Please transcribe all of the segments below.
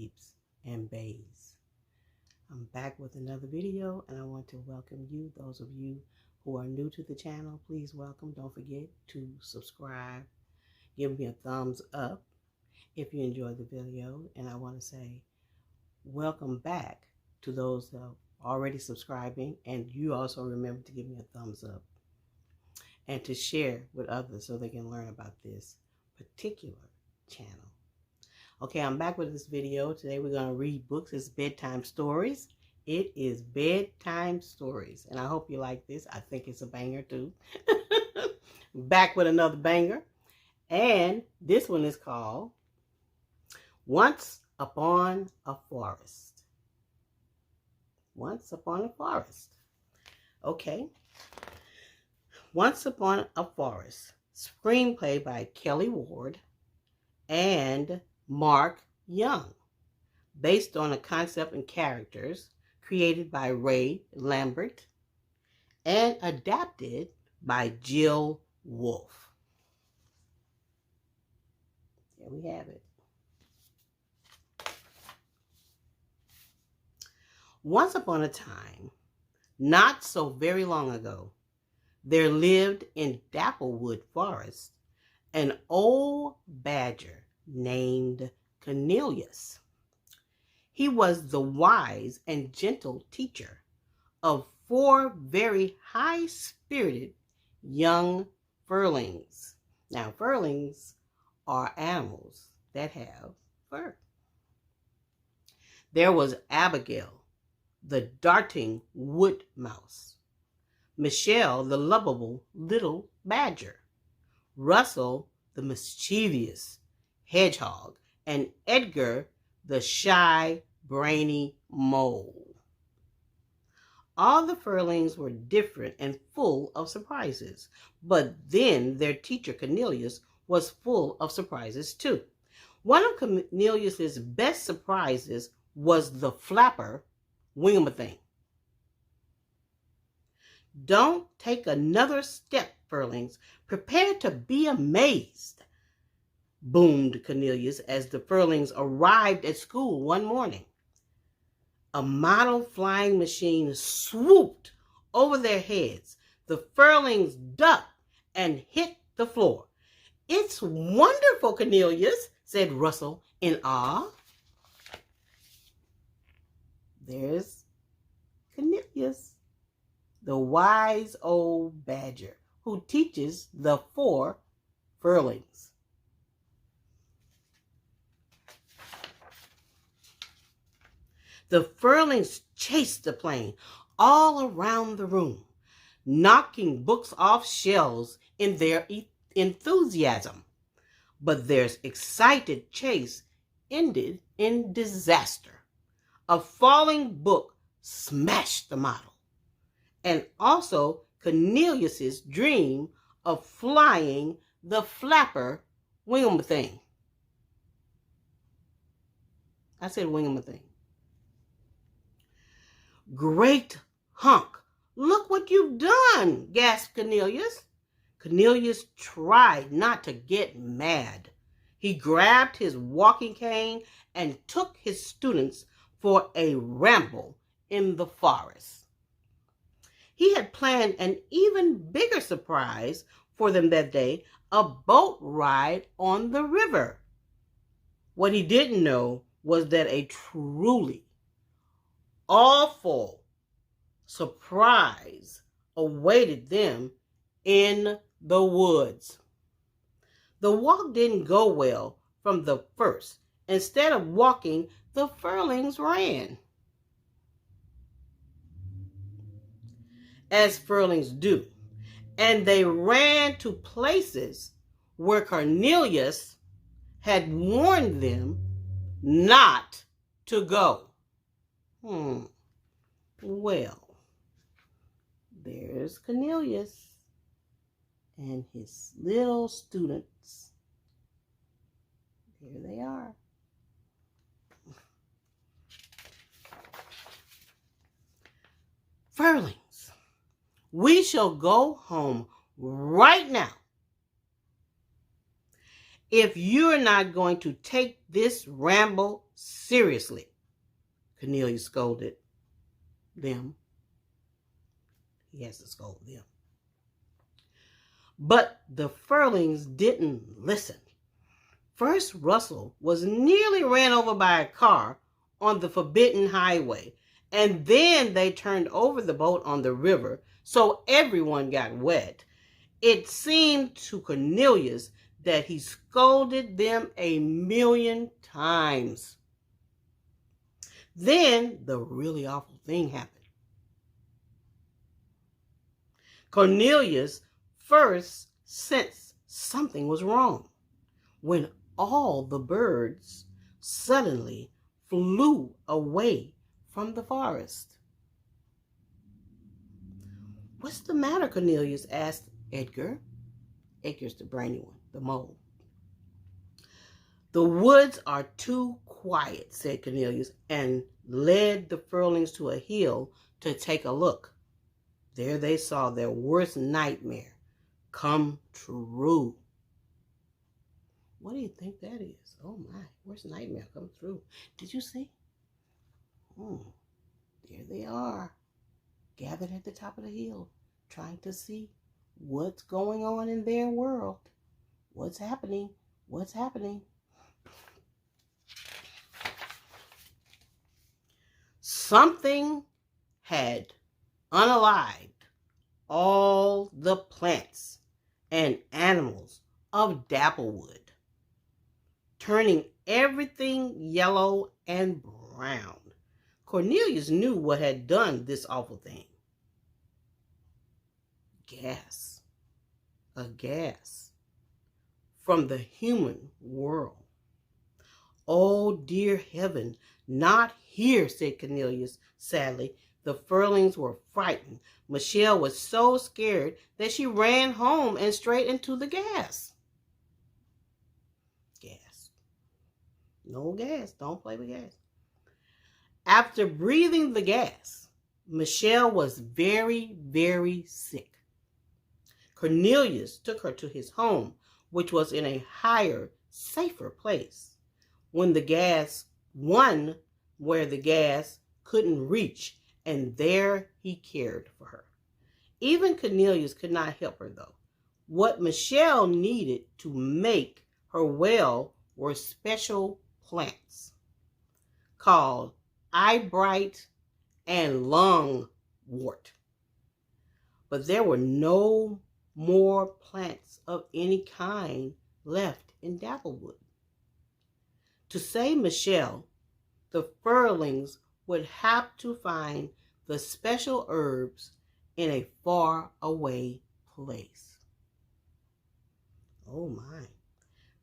babes and baes. I'm back with another video, and I want to welcome you. Those of you who are new to the channel, please welcome. Don't forget to subscribe. Give me a thumbs up if you enjoyed the video. And I want to say welcome back to those that are already subscribing. And you also remember to give me a thumbs up and to share with others so they can learn about this particular channel. Okay, I'm back with this video. Today we're going to read books. It's bedtime stories. It is bedtime stories. And I hope you like this. I think it's a banger too. Back with another banger. And this one is called Once Upon a Forest. Once Upon a Forest. Okay. Once Upon a Forest. Screenplay by Kelly Ward and Mark Young, based on a concept and characters created by Ray Lambert and adapted by Jill Wolfe. There we have it. Once upon a time, not so very long ago, there lived in Dapplewood Forest an old badger named Cornelius. He was the wise and gentle teacher of 4 very high-spirited young furlings. Now, furlings are animals that have fur. There was Abigail, the darting wood mouse, Michelle, the lovable little badger, Russell, the mischievous hedgehog, and Edgar, the shy, brainy mole. All the furlings were different and full of surprises, but then their teacher Cornelius was full of surprises too. One of Cornelius's best surprises was the flapper Wingamathin. Don't take another step, furlings. Prepare to be amazed, boomed Cornelius as the furlings arrived at school one morning. A model flying machine swooped over their heads. The furlings ducked and hit the floor. "It's wonderful, Cornelius," said Russell in awe. There's Cornelius, the wise old badger who teaches the 4 furlings. The furlings chased the plane all around the room, knocking books off shelves in their enthusiasm. But their excited chase ended in disaster. A falling book smashed the model, and also Cornelius's dream of flying the flapper Wingamathin. I said Wingamathin. "Great hunk, look what you've done," gasped Cornelius. Cornelius tried not to get mad. He grabbed his walking cane and took his students for a ramble in the forest. He had planned an even bigger surprise for them that day, a boat ride on the river. What he didn't know was that a truly awful surprise awaited them in the woods. The walk didn't go well from the first. Instead of walking, the furlings ran. As furlings do. And they ran to places where Cornelius had warned them not to go. Well, there's Cornelius and his little students. There they are. "Furlings, we shall go home right now. if you're not going to take this ramble seriously, Cornelius scolded them. He has to scold them. But the Furlings didn't listen. First, Russell was nearly ran over by a car on the forbidden highway, and then they turned over the boat on the river, so everyone got wet. It seemed to Cornelius that he scolded them 1,000,000 times. Then the really awful thing happened. Cornelius first sensed something was wrong when all the birds suddenly flew away from the forest. "What's the matter, Cornelius?" asked Edgar. Edgar's the brainy one, the mole. "The woods are too quiet," said Cornelius, and led the Furlings to a hill to take a look. There they saw their worst nightmare come true. What do you think that is? Oh my, worst nightmare come true. Did you see? There they are, gathered at the top of the hill, trying to see what's going on in their world. What's happening? What's happening? Something had unalived all the plants and animals of Dapplewood, turning everything yellow and brown. Cornelius knew what had done this awful thing. Gas. A gas from the human world. "Oh, dear heaven, not here," said Cornelius sadly. The Furlings were frightened. Michelle was so scared that she ran home and straight into the gas. Gas. No gas. Don't play with gas. After breathing the gas, Michelle was very, very sick. Cornelius took her to his home, which was in a higher, safer place. One where the gas couldn't reach, and there he cared for her. Even Cornelius could not help her, though. What Michelle needed to make her well were special plants called eyebright and lungwort. But there were no more plants of any kind left in Dapplewood. To save Michelle, the Furlings would have to find the special herbs in a far-away place. Oh my.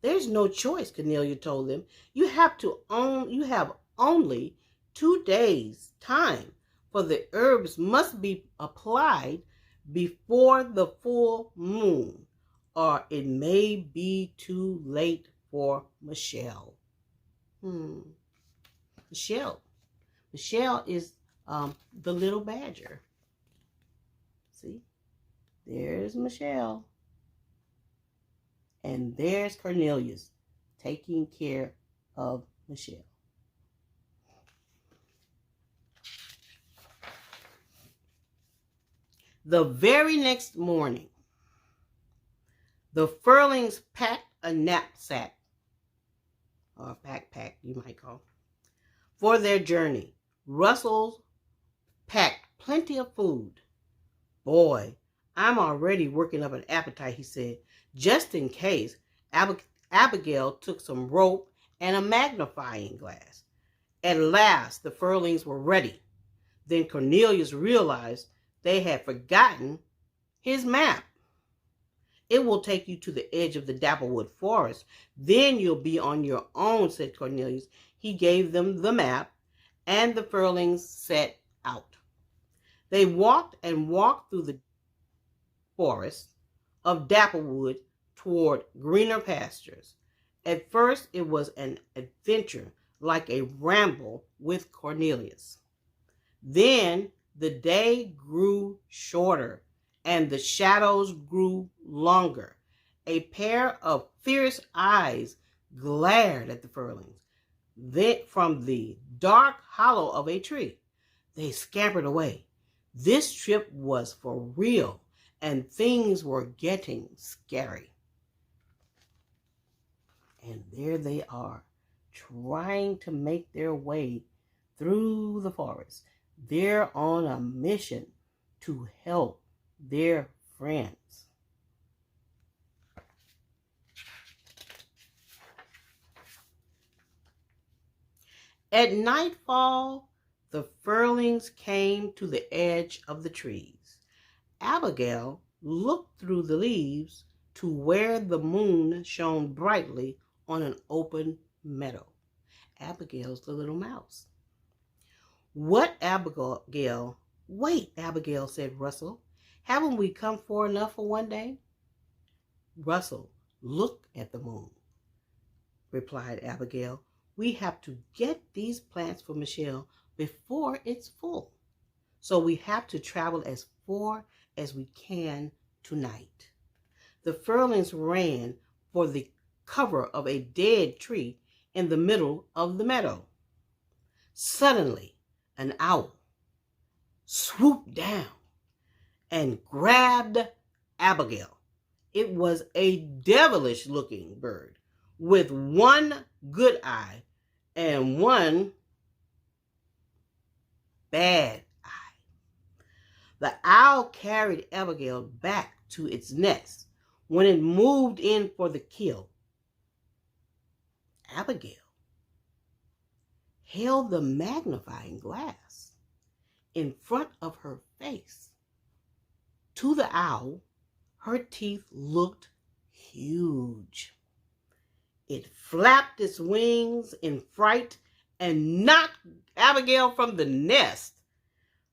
"There's no choice," Cornelius told them. You have only 2 days' time, for the herbs must be applied before the full moon, or it may be too late for Michelle. Michelle is the little badger. See? There's Michelle. And there's Cornelius taking care of Michelle. The very next morning, the Furlings packed a knapsack, or a backpack you might call, for their journey. Russell packed plenty of food. "Boy, I'm already working up an appetite," he said. Just in case, Abigail took some rope and a magnifying glass. At last, the Furlings were ready. Then Cornelius realized they had forgotten his map. "It will take you to the edge of the Dapplewood forest. Then you'll be on your own," said Cornelius. He gave them the map, and the Furlings set out. They walked and walked through the forest of Dapplewood toward greener pastures. At first, it was an adventure, like a ramble with Cornelius. Then the day grew shorter, and the shadows grew longer. A pair of fierce eyes glared at the furlings from the dark hollow of a tree. They scampered away. This trip was for real, and things were getting scary. And there they are, trying to make their way through the forest. They're on a mission to help their friends. At nightfall, the furlings came to the edge of the trees. Abigail looked through the leaves to where the moon shone brightly on an open meadow. Abigail's the little mouse. What, Abigail? Wait, Abigail, said Russell. Haven't we come far enough for one day? Russell, look at the moon, replied Abigail. We have to get these plants for Michelle before it's full. So we have to travel as far as we can tonight. The furlings ran for the cover of a dead tree in the middle of the meadow. Suddenly, an owl swooped down and grabbed Abigail. It was a devilish-looking bird with one good eye and one bad eye. The owl carried Abigail back to its nest when it moved in for the kill. Abigail held the magnifying glass in front of her face. To the owl, her teeth looked huge. It flapped its wings in fright and knocked Abigail from the nest.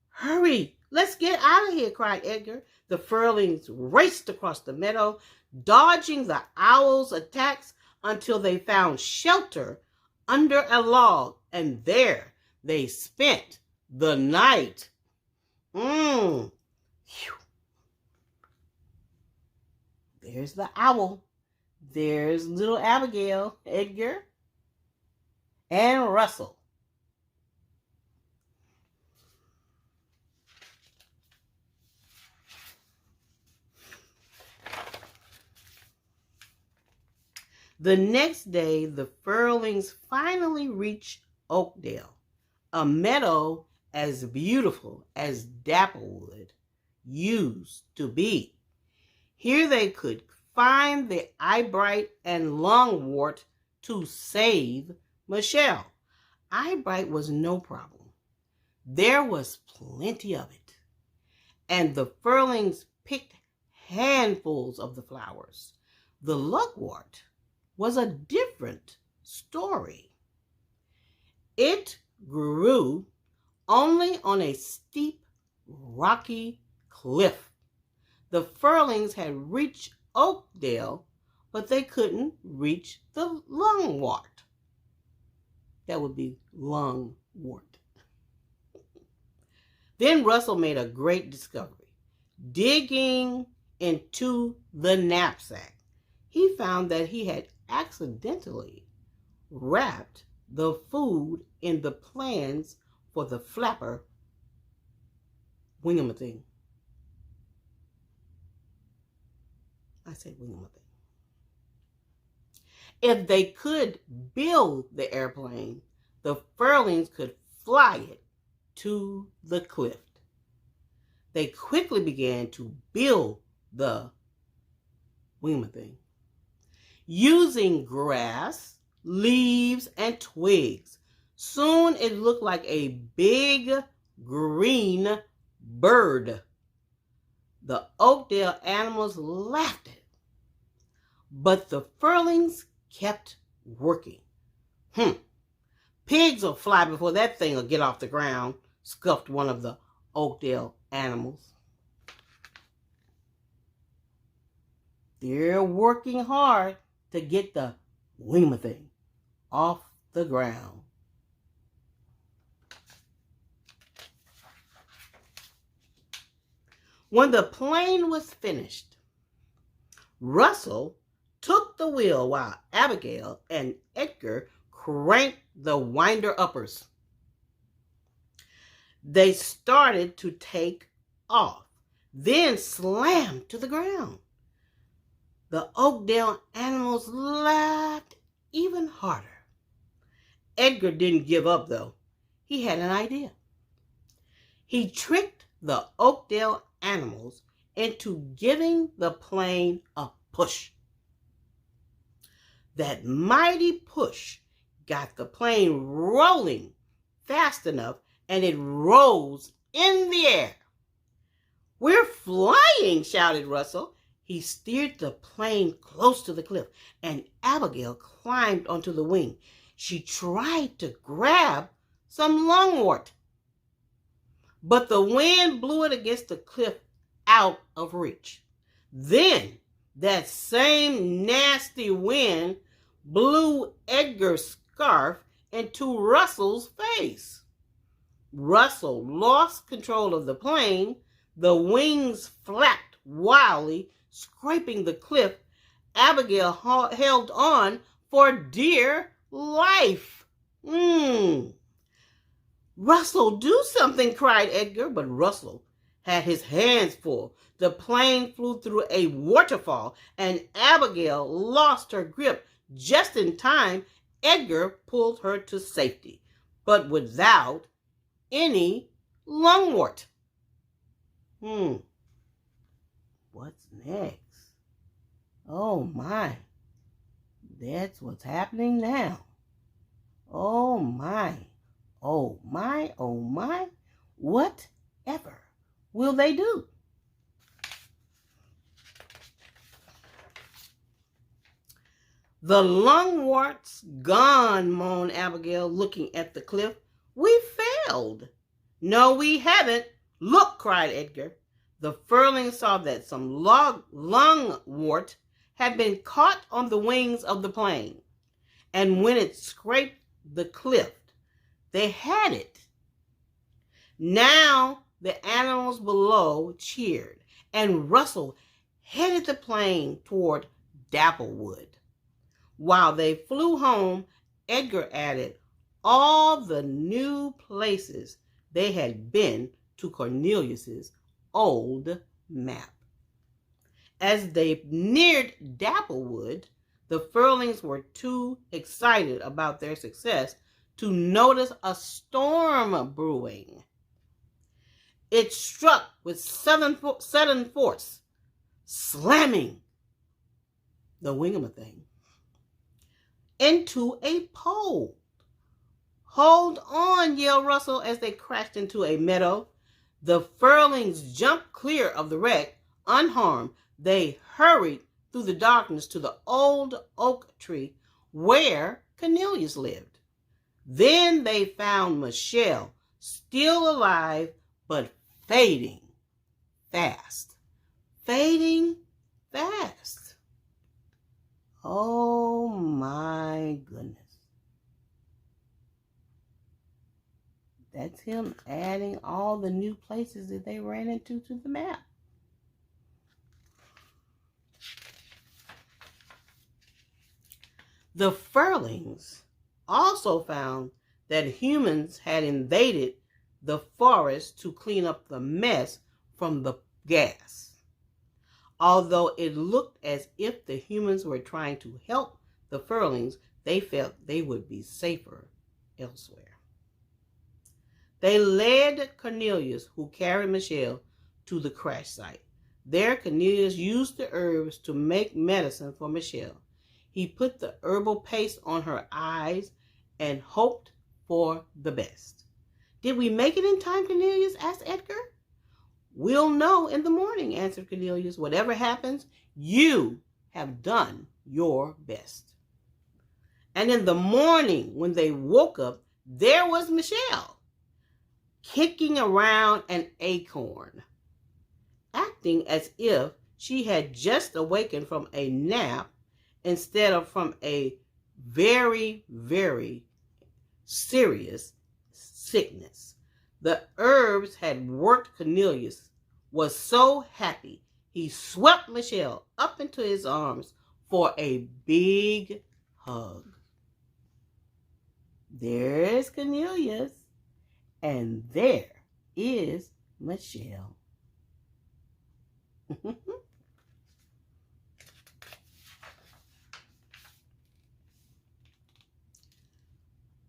Hurry, let's get out of here, cried Edgar. The furlings raced across the meadow, dodging the owl's attacks until they found shelter under a log, and there they spent the night. There's the owl. There's little Abigail, Edgar, and Russell. The next day, the furlings finally reached Oakdale, a meadow as beautiful as Dapplewood used to be. Here they could find the eyebright and longwort to save Michelle. Eyebright was no problem. There was plenty of it, and the furlings picked handfuls of the flowers. The lugwort was a different story. It grew only on a steep, rocky cliff. The furlings had reached Oakdale, but they couldn't reach the lungwort. That would be lungwort. Then Russell made a great discovery. Digging into the knapsack, he found that he had accidentally wrapped the food in the plans for the flapper wingamathing. I said wingamathing. If they could build the airplane, the furlings could fly it to the cliff. They quickly began to build the wingamathing. Using grass, leaves, and twigs, soon it looked like a big green bird. The Oakdale animals laughed at it, but the furlings kept working. Pigs will fly before that thing will get off the ground, scoffed one of the Oakdale animals. They're working hard to get the wingamathing off the ground. When the plane was finished, Russell took the wheel while Abigail and Edgar cranked the winder-uppers. They started to take off, then slammed to the ground. The Oakdale animals laughed even harder. Edgar didn't give up, though. He had an idea. He tricked the Oakdale animals into giving the plane a push. That mighty push got the plane rolling fast enough, and it rose in the air. "We're flying," shouted Russell. He steered the plane close to the cliff, and Abigail climbed onto the wing. She tried to grab some lungwort, but the wind blew it against the cliff out of reach. Then that same nasty wind blew Edgar's scarf into Russell's face. Russell lost control of the plane. The wings flapped wildly, scraping the cliff. Abigail held on for dear life. "Russell, do something," cried Edgar, but Russell had his hands full. The plane flew through a waterfall, and Abigail lost her grip just in time. Edgar pulled her to safety, but without any lungwort. What's next? Oh my, that's what's happening now. Oh my, oh my, oh my, whatever will they do? "The lungwort's gone," moaned Abigail, looking at the cliff. "We failed." "No, we haven't. Look," cried Edgar. The furling saw that some lungwort had been caught on the wings of the plane, and when it scraped the cliff, they had it. Now the animals below cheered, and Russell headed the plane toward Dapplewood. While they flew home, Edgar added all the new places they had been to Cornelius's old map. As they neared Dapplewood, the Furlings were too excited about their success to notice a storm brewing. It struck with sudden force, slamming the wingamathing into a pole. "Hold on," yelled Russell as they crashed into a meadow. The Furlings jumped clear of the wreck. Unharmed, they hurried through the darkness to the old oak tree where Cornelius lived. Then they found Michelle, still alive, but fading fast. Fading fast. Oh my goodness. That's him adding all the new places that they ran into to the map. The Furlings also found that humans had invaded the forest to clean up the mess from the gas. Although it looked as if the humans were trying to help the Furlings, they felt they would be safer elsewhere. They led Cornelius, who carried Michelle, to the crash site. There, Cornelius used the herbs to make medicine for Michelle. He put the herbal paste on her eyes and hoped for the best. "Did we make it in time, Cornelius?" asked Edgar. "We'll know in the morning," answered Cornelius. "Whatever happens, you have done your best." And in the morning, when they woke up, there was Michelle, kicking around an acorn, acting as if she had just awakened from a nap instead of from a very, very serious sickness. The herbs had worked. Cornelius was so happy. He swept Michelle up into his arms, for a big hug. There's Cornelius, and there is Michelle.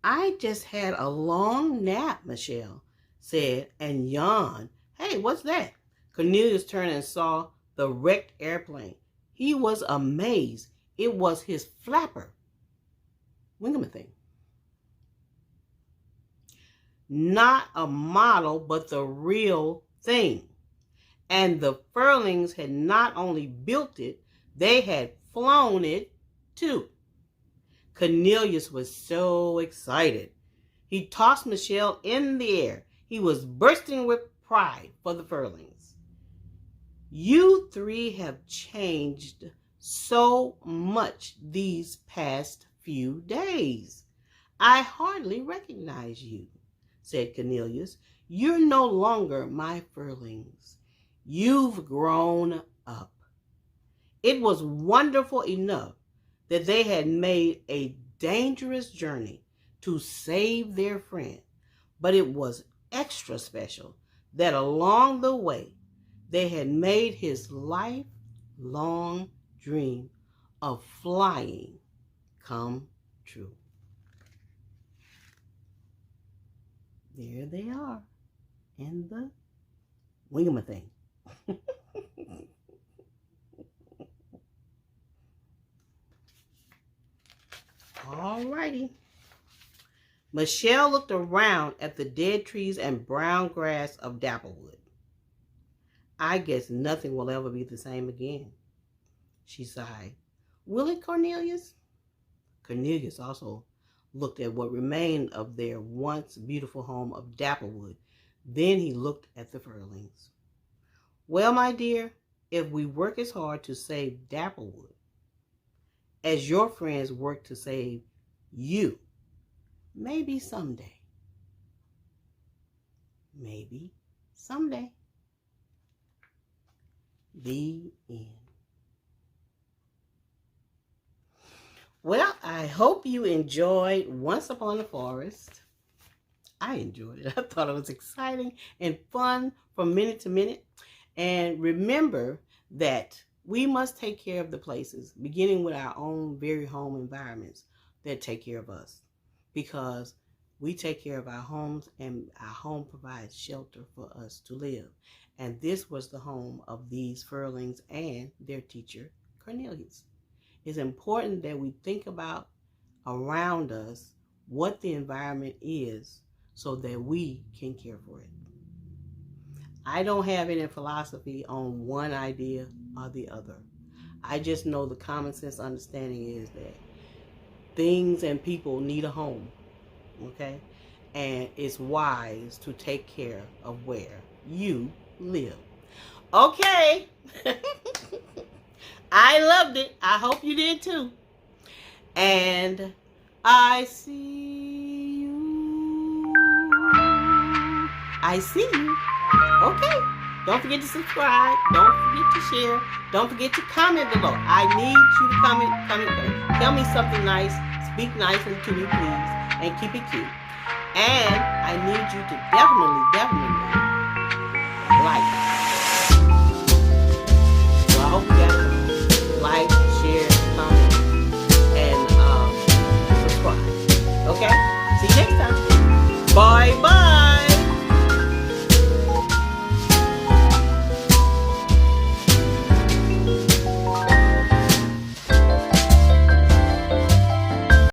I just had a long nap, Michelle said, and yawned. Hey, what's that? Cornelius turned and saw the wrecked airplane. He was amazed. It was his flapper. Wingamathin. Not a model, but the real thing. And the Furlings had not only built it, they had flown it too. Cornelius was so excited. He tossed Michelle in the air. He was bursting with pride for the Furlings. You three have changed so much these past few days. I hardly recognize you, said Cornelius. You're no longer my Furlings. You've grown up. It was wonderful enough that they had made a dangerous journey to save their friend, but it was extra special that along the way they had made his lifelong dream of flying come true. There they are in the wingamathin. All righty. Michelle looked around at the dead trees and brown grass of Dapplewood. I guess nothing will ever be the same again, she sighed. Will it, Cornelius? Cornelius also looked at what remained of their once beautiful home of Dapplewood. Then he looked at the Furlings. Well, my dear, if we work as hard to save Dapplewood as your friends work to save you, maybe someday. Maybe someday. The end. Well, I hope you enjoyed Once Upon a Forest. I enjoyed it. I thought it was exciting and fun from minute to minute. And remember that we must take care of the places, beginning with our own very home environments that take care of us. Because we take care of our homes, and our home provides shelter for us to live. And this was the home of these Furlings and their teacher, Cornelius. It's important that we think about around us what the environment is so that we can care for it. I don't have any philosophy on one idea or the other. I just know the common sense understanding is that things and people need a home, okay? And it's wise to take care of where you live. Okay. I loved it. I hope you did too. And I see you. I see you. Okay. Don't forget to subscribe. Don't forget to share. Don't forget to comment below. I need you to comment. Tell me something nice. Speak nicely to me, please. And keep it cute. And I need you to definitely like. So I hope you guys like, share, comment, and subscribe. Okay? See you next time. Bye-bye.